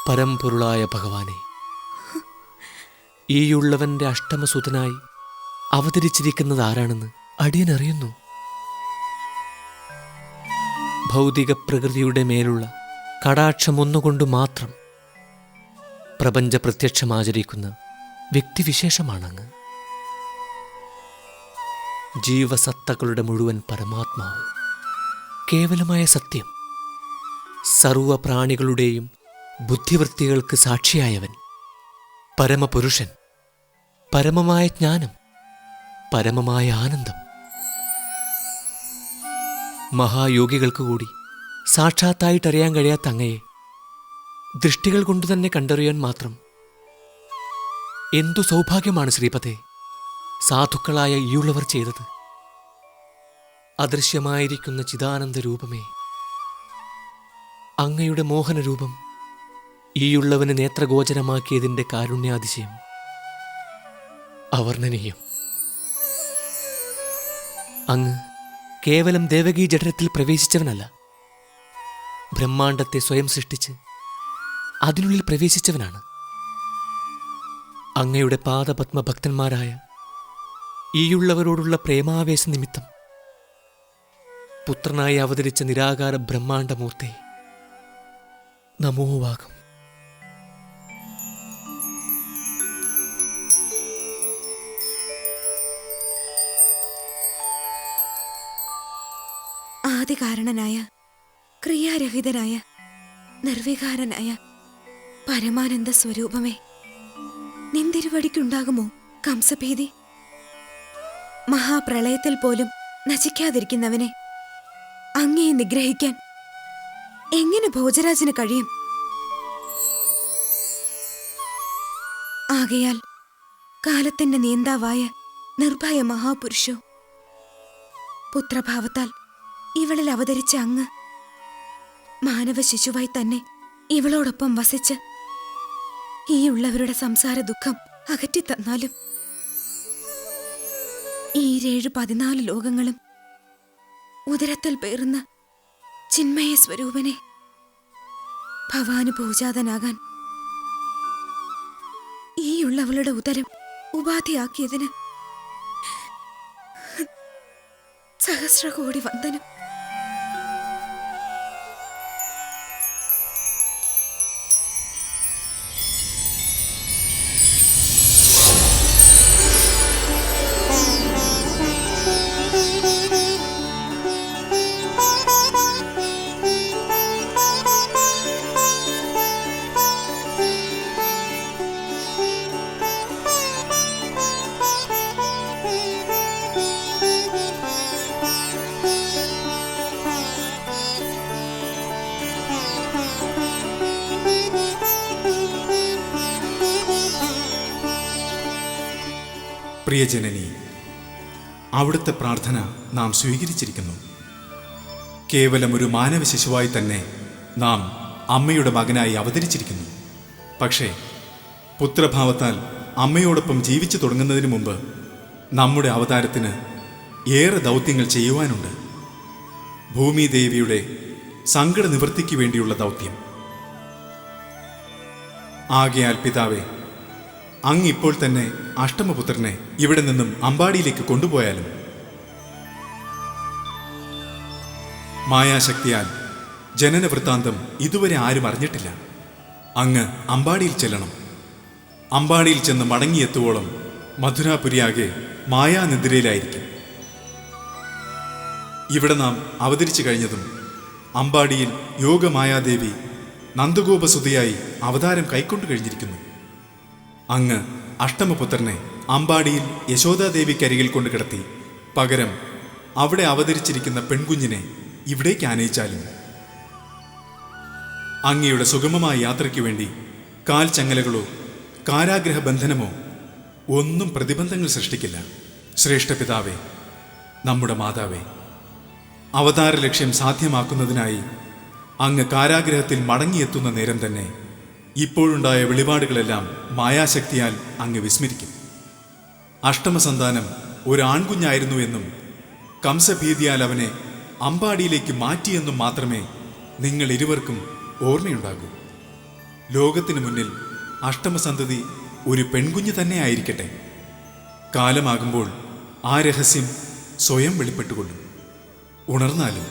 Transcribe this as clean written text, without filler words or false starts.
പരമ്പൊരുളായ ഭഗവാനെ, ഈയുള്ളവന്റെ അഷ്ടമസുതനായി അവതരിച്ചിരിക്കുന്നത് ആരാണെന്ന് അടിയനറിയുന്നു. ഭൗതിക പ്രകൃതിയുടെ മേലുള്ള കടാക്ഷമൊന്നുകൊണ്ട് മാത്രം പ്രപഞ്ച പ്രത്യക്ഷമാചരിക്കുന്ന വ്യക്തിവിശേഷമാണങ്ങ്. ജീവസത്തകളുടെ മുഴുവൻ പരമാത്മാവ്, കേവലമായ സത്യം, സർവപ്രാണികളുടെയും ബുദ്ധിവൃത്തികൾക്ക് സാക്ഷിയായവൻ, പരമപുരുഷൻ, പരമമായ ജ്ഞാനം, പരമമായ ആനന്ദം. മഹായോഗികൾക്ക് കൂടി സാക്ഷാത്തായിട്ടറിയാൻ കഴിയാത്ത അങ്ങയെ ദൃഷ്ടികൾ കൊണ്ട് തന്നെ കണ്ടറിയാൻ മാത്രം എന്തു സൗഭാഗ്യമാണ് ശ്രീപതേ സാധുക്കളായ ഈയുള്ളവർ ചെയ്തത്. അദൃശ്യമായിരിക്കുന്ന ചിദാനന്ദ രൂപമേ, അങ്ങയുടെ മോഹനരൂപം ഈയുള്ളവന് നേത്രഗോചരമാക്കിയതിൻ്റെ കാരുണ്യാതിശയം അവർണ്ണനീയം. അങ്ങ് കേവലം ദേവകീ ജഠരത്തിൽ പ്രവേശിച്ചവനല്ല, ബ്രഹ്മാണ്ടത്തെ സ്വയം സൃഷ്ടിച്ച് അതിനുള്ളിൽ പ്രവേശിച്ചവനാണ്. അങ്ങയുടെ പാദപത്മഭക്തന്മാരായ ഈയുള്ളവരോടുള്ള പ്രേമാവേശ നിമിത്തം പുത്രനായി അവതരിച്ച നിരാകാര ബ്രഹ്മാണ്ടമൂർത്തെ നമോവാകം. ആദികാരണനായ, ക്രിയാരഹിതനായ, നിർവികാരനായ പരമാനന്ദ സ്വരൂപമേ, നിന്തിരുവടിക്കുണ്ടാകുമോ കംസഭീതി? മഹാപ്രളയത്തിൽ പോലും നശിക്കാതിരിക്കുന്നവനെ അങ്ങയെ നിഗ്രഹിക്കാൻ എങ്ങനെ ഭോജരാജന് കഴിയും? ആകയാൽ കാലത്തിന്റെ നിയന്താവായ നിർഭയ മഹാപുരുഷോ, പുത്രഭാവത്താൽ ഇവളിൽ അവതരിച്ച അങ്ങ് മാനവ ശിശുവായി തന്നെ ഇവളോടൊപ്പം വസിച്ച് ഈയുള്ളവരുടെ സംസാര ദുഃഖം അകറ്റിത്തന്നാലും ഈ 7-14 ലോകങ്ങളും ഉദരത്തിൽ പേറുന്ന ചിന്മയ സ്വരൂപനെ ഭവാനുഭൂജാതനാകാൻ ഈയുള്ളവളുടെ ഉദരം ഉപാധിയാക്കിയതിന് സഹസ്രകോടി വന്ദനം. പ്രിയജനനി, അവിടുത്തെ പ്രാർത്ഥന നാം സ്വീകരിച്ചിരിക്കുന്നു. കേവലം ഒരു മാനവ ശിശുവായി തന്നെ നാം അമ്മയുടെ മകനായി അവതരിച്ചിരിക്കുന്നു. പക്ഷേ പുത്രഭാവത്താൽ അമ്മയോടൊപ്പം ജീവിച്ചു തുടങ്ങുന്നതിന് മുമ്പ് നമ്മുടെ അവതാരത്തിന് ഏറെ ദൗത്യങ്ങൾ ചെയ്യുവാനുണ്ട്. ഭൂമിദേവിയുടെ സങ്കട നിവൃത്തിക്ക് വേണ്ടിയുള്ള ദൗത്യം. ആകയാൽ പിതാവേ, അങ്ങ് ഇപ്പോൾ തന്നെ അഷ്ടമപുത്രനെ ഇവിടെ നിന്നും അമ്പാടിയിലേക്ക് കൊണ്ടുപോയാലും. മായാശക്തിയാൽ ജനന വൃത്താന്തം ഇതുവരെ ആരും അറിഞ്ഞിട്ടില്ല. അങ്ങ് അമ്പാടിയിൽ ചെല്ലണം. അമ്പാടിയിൽ ചെന്ന് മടങ്ങിയെത്തുവോളം മധുരാപുരിയാകെ മായാനിദ്രയിലായിരിക്കും. ഇവിടെ നാം അവതരിച്ചു കഴിഞ്ഞതും അമ്പാടിയിൽ യോഗമായാദേവി നന്ദഗോപസുതയായി അവതാരം കൈക്കൊണ്ടു കഴിഞ്ഞിരിക്കുന്നു. അങ്ങ് അഷ്ടമപുത്രനെ അമ്പാടിയിൽ യശോദാദേവിക്കരികിൽ കൊണ്ട് കിടത്തി പകരം അവിടെ അവതരിച്ചിരിക്കുന്ന പെൺകുഞ്ഞിനെ ഇവിടേക്ക് ആനയിച്ചാലും അങ്ങയുടെ സുഗമമായ യാത്രയ്ക്ക് വേണ്ടി കാൽ ചങ്ങലകളോ കാരാഗ്രഹ ബന്ധനമോ ഒന്നും പ്രതിബന്ധങ്ങൾ സൃഷ്ടിക്കില്ല. ശ്രേഷ്ഠ പിതാവേ, നമ്മുടെ മാതാവേ, അവതാര ലക്ഷ്യം സാധ്യമാക്കുന്നതിനായി അങ്ങ് കാരാഗ്രഹത്തിൽ മടങ്ങിയെത്തുന്ന നേരം തന്നെ ഇപ്പോഴുണ്ടായ വെളിപാടുകളെല്ലാം മായാശക്തിയാൽ അങ്ങ് വിസ്മരിക്കും. അഷ്ടമസന്താനം ഒരു ആൺകുഞ്ഞായിരുന്നു എന്നും കംസഭീതിയാൽ അവനെ അമ്പാടിയിലേക്ക് മാറ്റിയെന്നും മാത്രമേ നിങ്ങൾ ഇരുവർക്കും ഓർമ്മയുണ്ടാകൂ. ലോകത്തിനു മുന്നിൽ അഷ്ടമസന്തതി ഒരു പെൺകുഞ്ഞ് തന്നെ ആയിരിക്കട്ടെ. കാലമാകുമ്പോൾ ആ രഹസ്യം സ്വയം വെളിപ്പെട്ടുകൊള്ളും. ഉണർന്നാലും